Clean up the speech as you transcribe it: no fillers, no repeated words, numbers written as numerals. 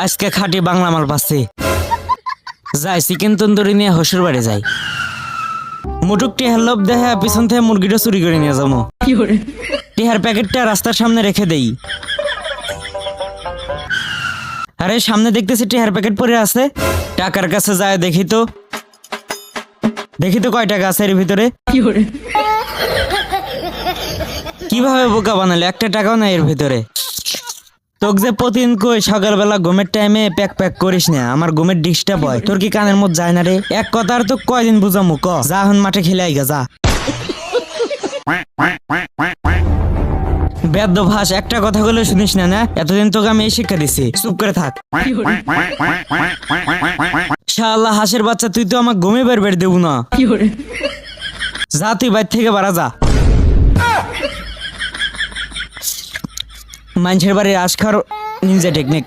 আজকে খাঁটি বাংলা মাল পাচ্ছি। যাই চিকেন তন্দুরি নিয়ে হসুর বাড়ি যাই। মুটুক টিহার লোভ দেখে পিছন থেকে মুরগিটা চুরি করে নিয়ে যাবো। টিহার প্যাকেটটা রাস্তার সামনে রেখে দেই। আরে সামনে দেখতেছি টিহার প্যাকেট পড়ে আছে। টাকার কাছে যায় দেখি তো কয় টাকা আছে এর ভিতরে। কিভাবে বোকা বানালে, একটা টাকাও নাই এর ভিতরে। তোকে যে প্রতিদিন কই সকালবেলা ঘুমের টাইমে প্যাক করিস না, আমার ঘুমের ডিস্টার্ব হয়। তোর কি কানের মধ্যে যায় না রে? এক কথা আর তো কয়দিন বুঝামু ক? যা এখন মাঠে খেলে আইগা যা। বেদ্য ভাস, একটা কথা বলে শুনিস না? না এতদিন তোকে আমি এই শিক্ষা দিছি, চুপ করে থাক। শালা হাঁসের বাচ্চা, তুই তো আমার ঘুমে বের দেবো না। যা তুই বাইর থেকে বাড়া যা। মানুষের বাড়ির আশ খাওয়ার নিনজা টেকনিক।